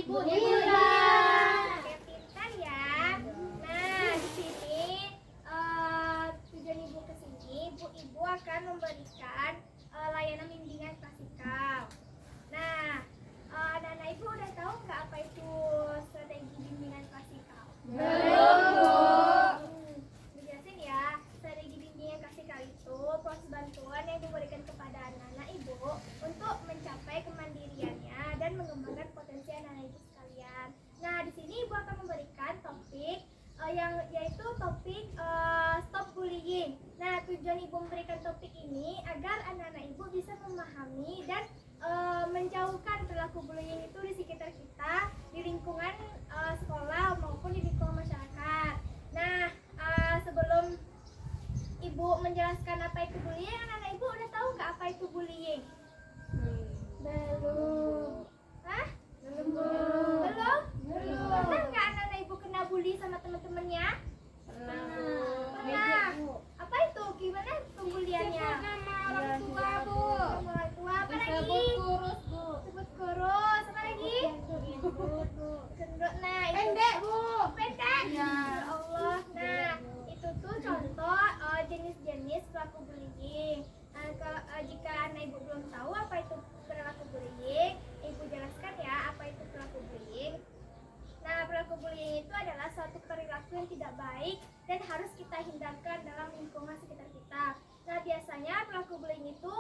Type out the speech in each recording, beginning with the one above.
Ibu. Iya. Oke, pintar ya. Nah, di sini tujuan Ibu ke sini, Ibu akan memberikan layanan bimbingan klasikal. Nah, anak-anak Ibu udah tahu nggak apa itu strategi bimbingan klasikal? Belum, Bu. Dijelasin ya, strategi bimbingan klasikal itu proses bantuan yang diberikan kepada anak-anak Ibu untuk mencapai kemandiriannya dan mengembangkan potensi anak-anak Ibu sekalian. Nah, di sini Ibu akan memberikan topik yaitu topik stop bullying. Nah, tujuan Ibu memberikan topik ini agar anak-anak Ibu bisa memahami dan menjauhkan perilaku bullying itu di sekitar kita, di lingkungan sekolah maupun di lingkungan masyarakat. Nah, sebelum Ibu menjelaskan apa itu bullying, anak-anak Ibu udah tahu nggak apa itu bullying? Belum. Hah? Belum. Belum? Belum. Pernah nggak anak-anak Ibu kena bully sama teman-temannya? Pernah. Apa itu? Gimana pembuliannya? Nama orang tua, Bu. Sama orang tua. Apa lagi? Disebut kurus, Bu. Sebut kurus. Apa lagi? Gendut, Bu. Gendut. Nah, itu Pendek, Bu. pendek. Iya. Ya Allah. Nah, itu tuh contoh jenis-jenis pelaku bullying. Jika anak Ibu belum tahu apa itu perilaku bullying, Ibu jelaskan ya apa itu perilaku bullying. Nah, perilaku bullying itu adalah suatu perilaku yang tidak baik dan harus kita hindarkan dalam lingkungan sekitar kita. Nah, biasanya perilaku bullying itu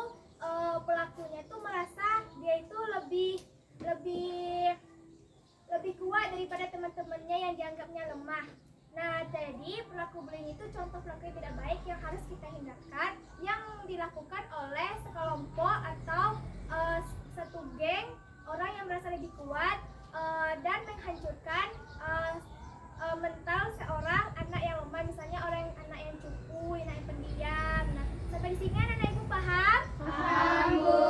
pelakunya itu merasa dia itu lebih kuat daripada teman-temannya yang dianggapnya lemah. Nah, jadi perilaku bullying itu contoh perilaku yang tidak baik yang harus kita hindarkan, yang dilakukan oleh sekelompok atau satu geng orang yang merasa lebih kuat dan menghancurkan mental seorang anak yang lemah, misalnya anak yang cupu, anak yang pendiam. Nah, sampai di sini anak Ibu paham? Paham, Bu.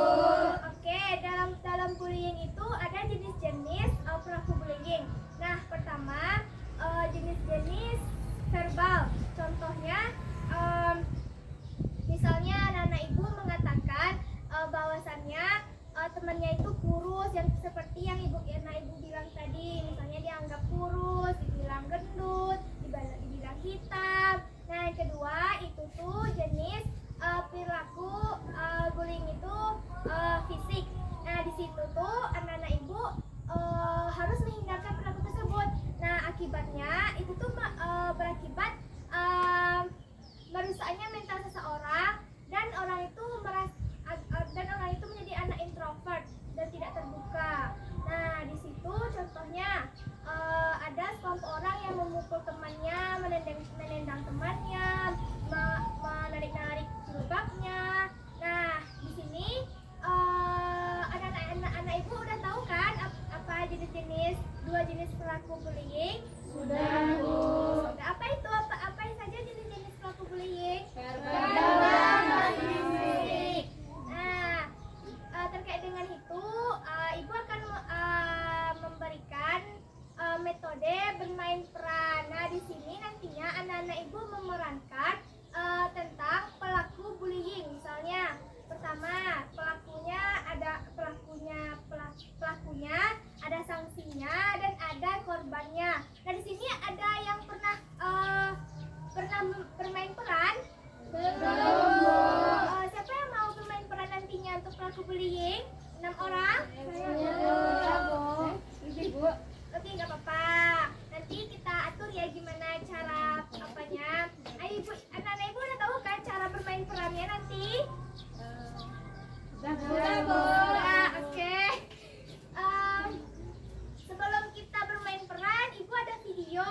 Oke, dalam bullying itu ada jenis-jenis perilaku bullying. Nah, pertama jenis-jenis verbal. Contohnya, misalnya anak-anak Ibu mengatakan bahwasannya temannya itu kurus, yang seperti yang anak Ibu bilang tadi. Misalnya dianggap kurus, dibilang gendut, dibilang hitam. Nah, yang kedua itu tuh jenis perilaku bullying itu fisik. Nah, di situ tuh anak-anak Ibu harus menghindarkan perilaku tersebut. Nah, akibatnya itu tuh berakibat merusaknya mental seseorang dan orang itu menjadi anak introvert dan tidak terbuka. Nah, di situ contohnya ada sekelompok orang yang memukul temannya, menendang temannya, menarik-narik jilbabnya. Nah, di sini anak Ibu udah tahu kan apa dua jenis pelaku bullying? Sudah, Bu. Sudah. Apa itu? Apa saja jenis-jenis pelaku bullying? Verbal dan fisik. Nah, terkait dengan itu, Ibu akan memberikan metode bermain peran. Nah, di sini nantinya anak-anak Ibu memerankan tentang pelaku bullying. Misalnya, pertama, pelakunya, ada sanksinya dan ada korbannya. Nah, di sini ada yang pernah bermain peran? Belum, Bu. Siapa yang mau bermain peran nantinya untuk pelaku bullying? 6 orang? Iya, Bu. Bu. Oke, nggak apa-apa. Nanti kita atur ya gimana cara apanya. Ayo Ibu, anak-anak Ibu udah tahu kan cara bermain perannya nanti? Sudah, Bu. Nah, oke. Sebelum kita bermain peran, Ibu ada video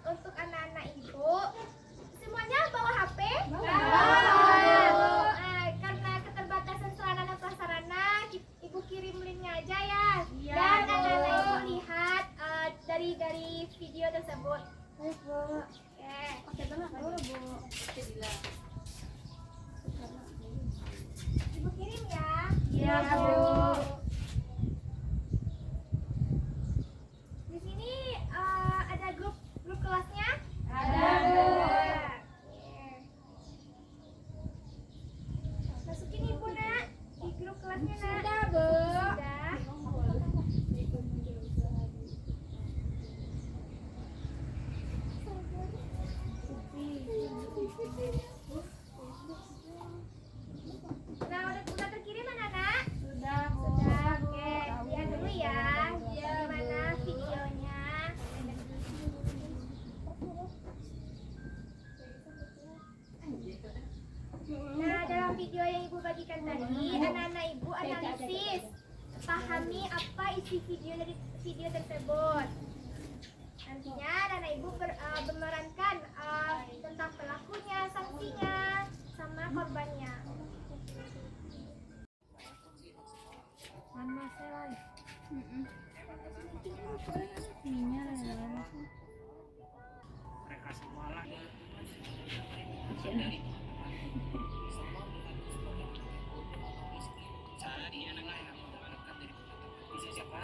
untuk anak-anak Ibu. Semuanya bawa HP? Bawa. Nah, karena keterbatasan sarana dan prasarana, Ibu kirim linknya aja ya. Iya, Dan Bu. anak-anak Ibu lihat dari video tersebut. Baik, Bu. Oke. Oke, tenang dulu, Bu. Ibu kirim ya. Iya, Bu. Di sini ada grup kelasnya? Ada, Bu. Oke. Masukin Ibu nak di grup kelasnya nak. Sudah, Bu. Sudah. tersebut. Nantinya Nana Ibu memerankan tentang pelakunya, sanksinya, sama korbannya. Mana saya lagi? Minyak Mereka semualah cari anak yang mendapatkan dari bisa siapa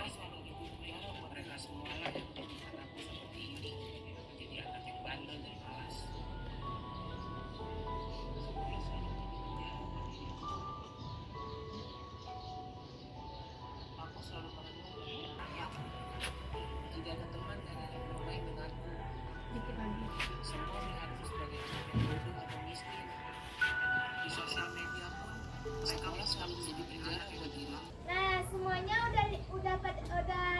mereka semualah yang menjadikan aku seperti ini menjadi anak yang bandel dan malas. Aku selalu merenung tidak ada teman dan yang bermain denganku. Semua melihatku sebagai anak yang bodoh atau miskin. Di sosial media pun mereka selalu menjadi penjara buat diri. Nah, semuanya udah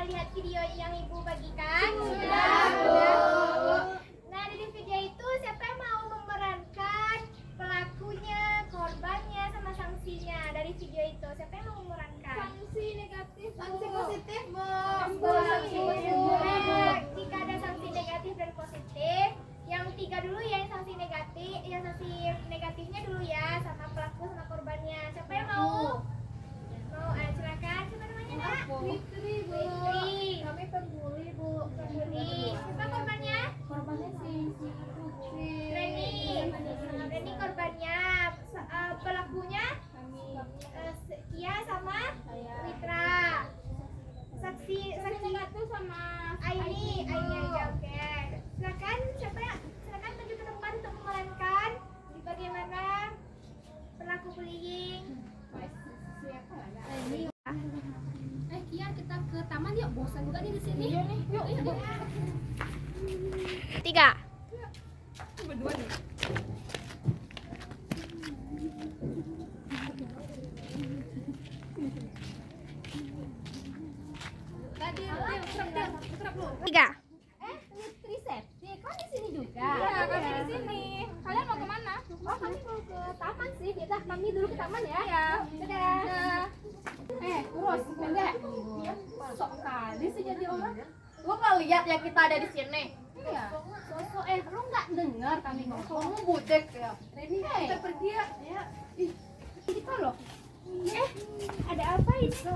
lihat video yang Ibu bagikan? Sudah, Bu. Nah, dari video itu siapa yang mau memerankan pelakunya, korbannya, sama sanksinya dari video itu? Siapa yang mau memerankan? Sanksi negatif, Sanksi positif, Bu. Sanksi positif, Bu. Nah, jika ada sanksi negatif dan positif, yang 3 dulu ya, yang sanksi negatif, yang sanksi negatifnya dulu ya, sama pelaku sama korbannya. Siapa yang mau? Mau, silakan. Siapa namanya, Nak? Fitri, Bu. Fitri. Kami pembuli, Bu. Pembuli. Siapa korbannya? Korbannya si Reni. Reni korbannya. Pelakunya Kia sama Witra. Saksi satu sama Aini aja, oke. Silakan maju ke depan untuk memerankan bagaimana pelaku bullying. Kia, kita ke taman yuk. Bosan juga nih di sini. Iya nih, yuk. 3. Berdua nih. Tadi, terap lu. 3. Trisepti, kau di sini juga? Iya, kami di sini. Kalian mau kemana? Oh, kami mau ke taman sih. Yaudah, kami dulu ke taman ya. Iya. Dadah. Urus, pendek. Sok kali sih jadi orang. Lu nggak lihat ya kita ada di sini? Iya. Sosok lu nggak dengar kami ngomong. Kamu budek ya? Reni, kita pergi ya. Ya. Ih, kita loh. Ada apa itu?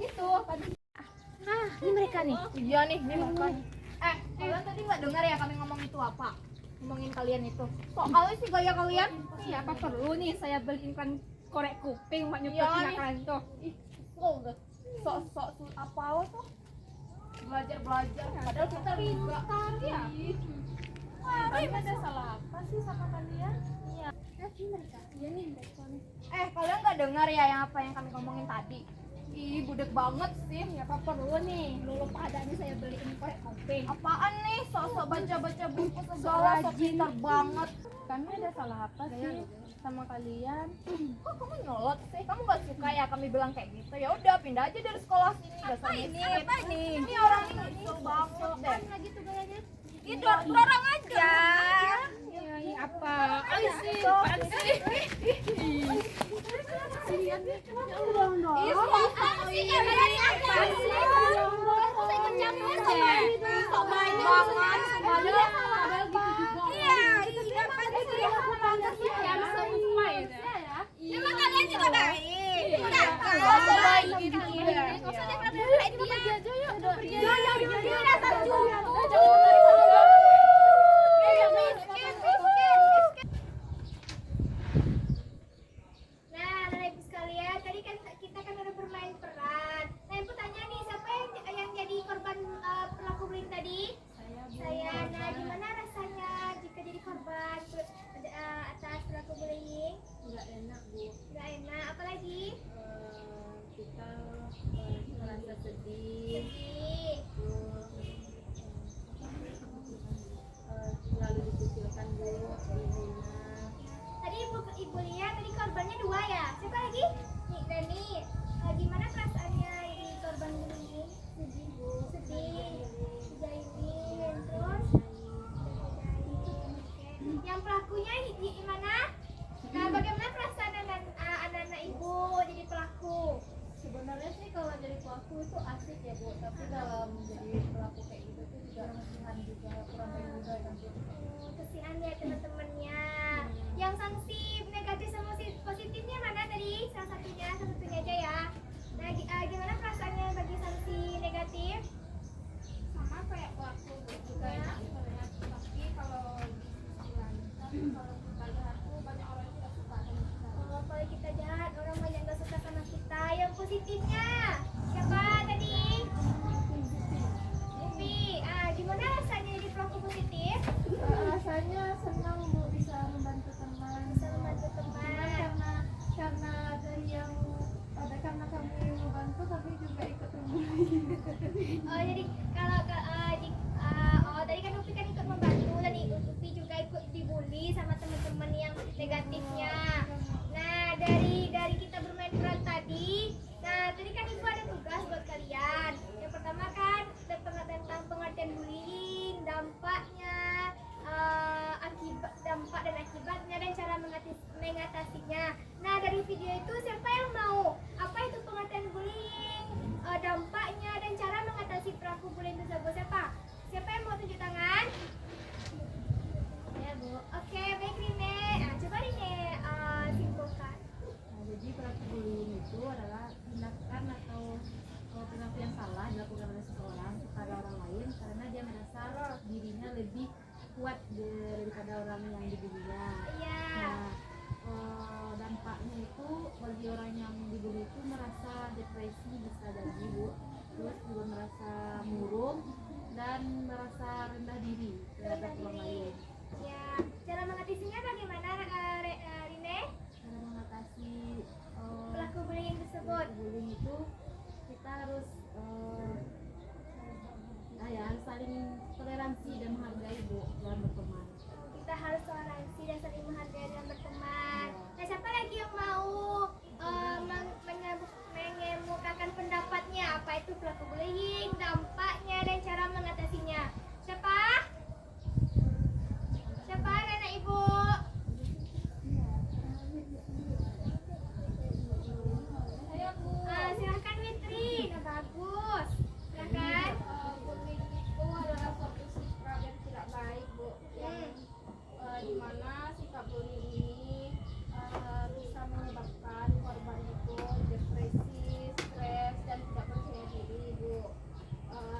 Itu tadi. Ini mereka nih. Iya nih, ini makan. Kalian tadi nggak dengar ya kami ngomong itu apa? Ngomongin kalian itu. Soalnya sih gaya kalian. Iya, apa perlu nih saya beliin kan korek kuping buat Iya, nyupetin nih. kalian tuh. Ih, udah sok-sok apa tuh? Belajar. Padahal kita enggak. Ya. Kalian ada salah apa sih sama kalian? Iya nih mereka nih. Kalian nggak dengar ya yang apa yang kami ngomongin tadi? Ih, budek banget sih. Ya apa perlu nih? Lulu pada nih saya beliin korek kuping. Apaan nih? Sok-sok baca buku segala, sok pintar banget. Kami ada salah apa sih sama kalian? Kok kamu nyolot sih? Kamu gak suka ya kami bilang kayak gitu? Ya udah pindah aja dari sekolah sini. Dasar miskin. Apa ini? Ini orang ini nyesel banget deh. Lagi tuh gayanya. Itu dorong aja. Ya, apa? Ayo sih, apaan sih? Ih, apa sih? Kalian apa sih? Saya ikut campur sama ini. Sok baik banget. Padahal gitu juga. Iya, apa sih? Yang semua ya. Emang kalian juga baik. Iya. Sok baik gitu. Nggak usah deh, pernah ini pergi aja yuk. Pergi aja. Dia dasar cupu. Nah, Ibu sekalian, tadi kan kita udah bermain peran. Nah, Ibu tanya nih, siapa yang jadi korban pelaku bullying tadi? Saya. Nah, gimana rasanya jika jadi korban atas pelaku bullying? Nggak enak, Bu. Gak enak, apalagi? Kita merasa sedih. Sedih. Terus kuat daripada orang yang dibulinya. Iya. Nah, dampaknya itu bagi orang yang dibully itu merasa depresi bisa jadi Bu, terus juga merasa murung dan merasa rendah diri terhadap orang lain. Ya, cara mengatasinya bagaimana, Rine? Cara mengatasi Pelaku bullying tersebut. bullying itu kita harus harus saling toleransi dan menghargai Bu dalam berteman. Kita harus toleransi dan saling menghargai dan berteman. Nah, siapa lagi yang mau mengemukakan pendapatnya? Apa itu pelaku bullying, dampaknya, dan cara mengatasinya? Siapa? Siapa, anak ibu? Silahkan Witri. Nah, bagus. Silahkan. Bullying itu adalah suatu sikap yang tidak baik Bu, yang dimana sikap bullying ini bisa menyebabkan korban itu depresi, stres, dan tidak percaya diri Bu.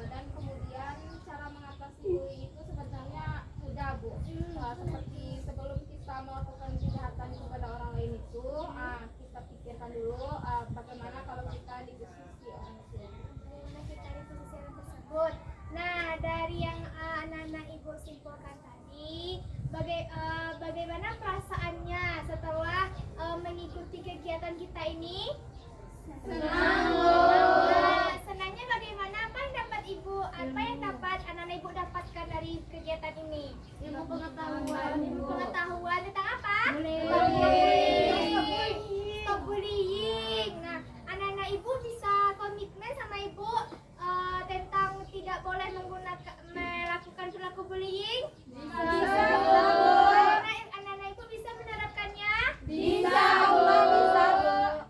Dan kemudian cara mengatasi bullying itu sebenarnya mudah Bu. Seperti sebelum kita melakukan kejahatan kepada orang lain itu, kita pikirkan dulu bagaimana kalau kita di posisi orang itu. Bagaimana kita di posisi orang tersebut. Nah, dari yang anak-anak ibu simpulkan tadi, bagaimana perasaannya setelah mengikuti kegiatan kita ini? Senang. Senangnya bagaimana? Apa yang dapat ibu? Apa yang dapat anak-anak ibu dapatkan dari kegiatan ini? Ilmu pengetahuan. Pengetahuan tentang apa? Bullying. Stop bullying. Nah, anak-anak ibu bisa komitmen sama ibu tentang tidak boleh melakukan perilaku bullying? Bisa. Anak-anak ibu bisa menerapkannya? Bisa.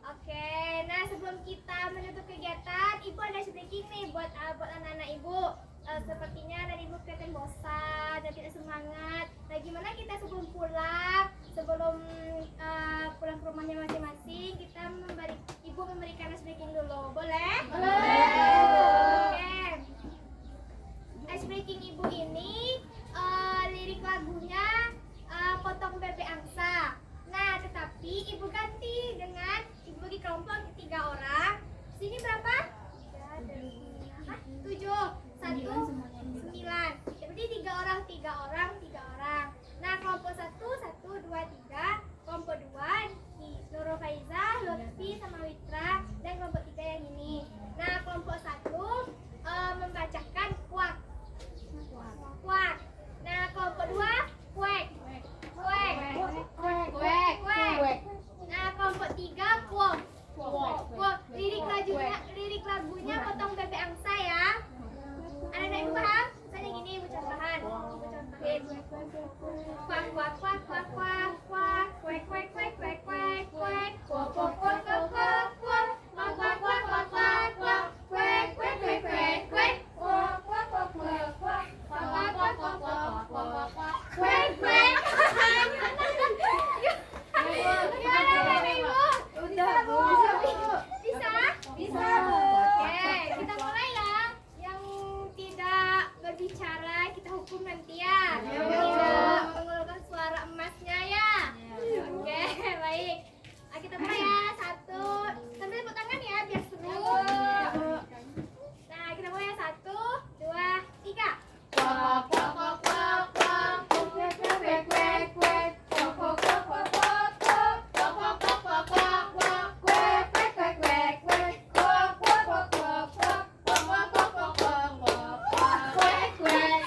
Oke, nah sebelum kita menutup kegiatan, ibu ada sedikit nih buat anak-anak ibu. Sepertinya dari ibu kelihatan bosan dan tidak semangat. Nah, gimana kita sebelum pulang ke rumahnya masing-masing, ibu memberikan ice breaking dulu, boleh? Oke. Ice breaking ibu ini lirik lagunya Potong Bebek Angsa. Nah, tetapi ibu ganti dengan ibu bagi kelompok 3 orang. Sini berapa? 7. 1, 9. Jadi 3 orang. Nah, kelompok 1, 1, 2, 3. Kelompok 2, Nurul Faiza, Lutfi, sama Witra. Dan kelompok 3 yang ini. Nah, kelompok 1 membacakan kuak. Nah, kelompok 2 kuek. Nah, kelompok 3 kuok. Lirik lagunya Potong Bebek Angsa ya. Anak-anak ibu paham? Misalnya gini, ibu contohin. Kuak kuak kuak kuak kuak kuak, kuek kuek kuek kuek kuek kuek, kuak kuak kuak kuak kuak kuak, kuak kuak kuak kuak kuak kuak, kuek kuek kuek kuek kuek, kuak kuak kuak kuak kuak, kuak kuak kuak kuak kuak kuak kuak, kuek kuek. Gimana ibu? Bisa Bu? Bisa Bu. Oke, kita mulai ya. Yang tidak berbicara kita hukum nanti ya. Tidak mengeluarkan suara emasnya ya. Oke, baik. Kita mulai ya. 1, sambil tepuk tangan ya biar seru. Nah, kita mulai ya. 1, 2, 3. Kuak kuak kuak kuak kuak, kuek kuek kuek kuek, kuak kuak kuak kuak kuak kuak, kuak kuak kuak kuak kuak kuak, kuek kuek kuek kuek kuek, kuak kuak kuak kuak kuak, kuak kuak kuak kuak kuak kuak, kuek kuek.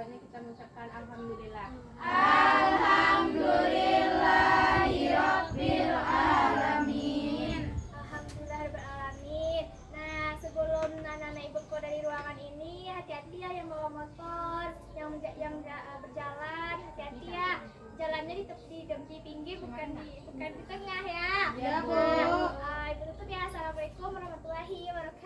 saatnya kita mengucapkan alhamdulillah. Alhamdulillahirrahmanirrahim. Nah, sebelum anak-anak ibu keluar dari ruangan ini, hati-hati ya yang bawa motor, yang berjalan, hati-hati ya. Jalannya di pinggir, bukan di tengah ya. Ya, Bu. Ibu tutup ya. Assalamualaikum warahmatullahi wabarakatuh.